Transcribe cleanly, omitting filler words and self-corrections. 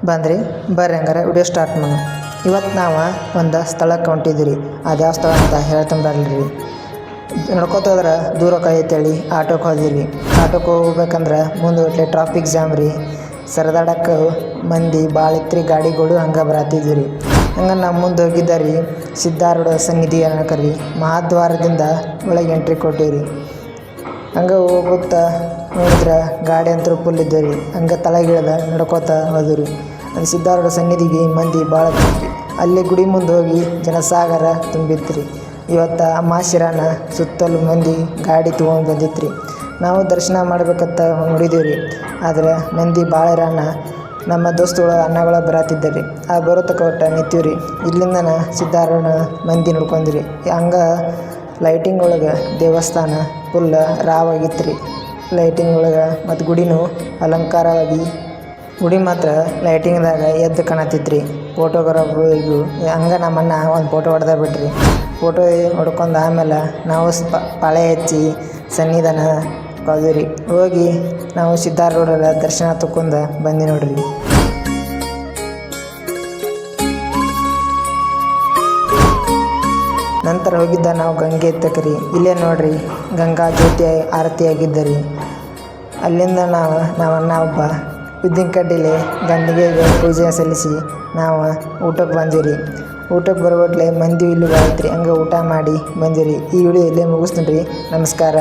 ಬಂದ್ರಿ ಬರ್ರಿ ಹಂಗಾರೆ ವಿಡಿಯೋ ಸ್ಟಾರ್ಟ್ ಮಾಡೋಣ. ಇವತ್ತು ನಾವು ಒಂದು ಸ್ಥಳಕ್ಕೆ ಹೊಂಟಿದ್ದೀವಿ. ಅದು ಯಾವ ಸ್ಥಳ ಅಂತ ಹೇಳ್ತೀನಿ ಬರ್ರಿ. ನಡ್ಕೋತ ಹೋದ್ರೆ ದೂರ ಕೈತೇಳಿ ಆಟೋಕ್ಕೆ ಹೋದಿರಿ. ಆಟೋಕ್ಕೆ ಹೋಗ್ಬೇಕಂದ್ರೆ ಮುಂದೆ ಒಟ್ಲೆ ಟ್ರಾಫಿಕ್ ಜಾಮ್ ರೀ. ಸರದಾಡಕ್ಕೆ ಮಂದಿ ಭಾಳ ಇತ್ತು ರೀ, ಗಾಡಿಗಳು ಹಂಗೆ ಬರತ್ತಿದ್ವಿ. ಹಂಗೆ ನಾವು ಮುಂದೆ ಹೋಗಿದ್ದಾರಿ ಸಿದ್ಧಾರೂಢ ಸನ್ನಿಧಿ ಅನ್ನಕರಿ ಮಹಾದ್ವಾರದಿಂದ ಒಳಗೆ ಎಂಟ್ರಿ ಕೊಟ್ಟಿವಿ. ಹಂಗೆ ಹೋಗುತ್ತಾ ನೋಡಿದ್ರೆ ಗಾಡಿ ಅಂತೂ ಫುಲ್ ಇದ್ದವು ರೀ. ಹಂಗೆ ತಳಗಿಳಿದ ನಡ್ಕೋತ ಹೋದ್ರಿ. ಅದು ಸಿದ್ಧಾರೂಢ ಸನ್ನಿಧಿಗೆ ಮಂದಿ ಭಾಳ ಇತ್ತು. ಅಲ್ಲಿ ಗುಡಿ ಮುಂದೆ ಹೋಗಿ ಜನಸಾಗರ ತುಂಬಿತ್ತು ರೀ. ಇವತ್ತು ಅಮಾವಾಸ್ಯೆನ ಸುತ್ತಲೂ ಮಂದಿ ಗಾಡಿ ತೊಗೊಂಡು ಬಂದಿತ್ತು ರೀ. ನಾವು ದರ್ಶನ ಮಾಡ್ಬೇಕಂತ ನೋಡಿದ್ದೀವಿ ರೀ. ಆದರೆ ಮಂದಿ ಭಾಳ ಇರೋಣ ನಮ್ಮ ದೋಸ್ತುಗಳು ಅಣ್ಣಗಳು ಬರತ್ತಿದ್ದಾರೆ ರೀ. ಆ ಬರೋ ತಕ್ಕ ಒಟ್ಟು ನಿಂತೀವಿ ರೀ. ಇಲ್ಲಿಂದ ಸಿದ್ಧಾರೂಢ ಮಂದಿ ನೋಡ್ಕೊಂಡ್ರಿ. ಹಂಗೆ ಲೈಟಿಂಗ್ ಒಳಗೆ ದೇವಸ್ಥಾನ ಫುಲ್ ರಾವಾಗಿತ್ತು ರೀ. ಲೈಟಿಂಗ್ ಒಳಗೆ ಮತ್ತು ಗುಡಿನೂ ಅಲಂಕಾರವಾಗಿ ಗುಡಿ ಮಾತ್ರ ಲೈಟಿಂಗ್ದಾಗ ಎದ್ದು ಕಾಣತ್ತಿತ್ತು ರೀ. ಫೋಟೋಗ್ರಾಫರು ಇದು ಹಂಗೆ ನಮ್ಮ ಅಣ್ಣ ಒಂದು ಫೋಟೋ ಹೊಡೆದ ಬಿಟ್ರಿ. ಫೋಟೋ ಹೊಡ್ಕೊಂಡು ಆಮೇಲೆ ನಾವು ಪಾಳೆ ಹಚ್ಚಿ ಸನ್ನಿಧಾನ ಹೋದ್ವಿ. ಹೋಗಿ ನಾವು ಸಿದ್ಧಾರೂಢರ ದರ್ಶನ ತಗೊಂಡು ಬಂದು ನೋಡ್ರಿ. ನಂತರ ಹೋಗಿದ್ದ ನಾವು ಗಂಗೆ ಎತ್ತಕ್ರಿ. ಇಲ್ಲೇ ನೋಡ್ರಿ ಗಂಗಾ ಜ್ಯೋತಿ ಆರತಿ ಆಗಿದ್ದರಿ. ಅಲ್ಲಿಂದ ನಾವು ಅಣ್ಣ ಒಬ್ಬ ಉದ್ದಿನ ಕಡ್ಡಿಲೆ ಗಂಡಿಗೆಗೆ ಪೂಜೆ ಸಲ್ಲಿಸಿ ನಾವು ಊಟಕ್ಕೆ ಬಂದಿರಿ. ಊಟಕ್ಕೆ ಬರೋಟ್ಲೆ ಮಂದಿ ಇಲ್ಲಿ ಬರತ್ರಿ. ಹಂಗೆ ಊಟ ಮಾಡಿ ಬಂದಿರಿ. ಈ ವಿಡಿಯೋ ಇಲ್ಲೇ ಮುಗಿಸ್ತೀನಿ ರೀ. ನಮಸ್ಕಾರ.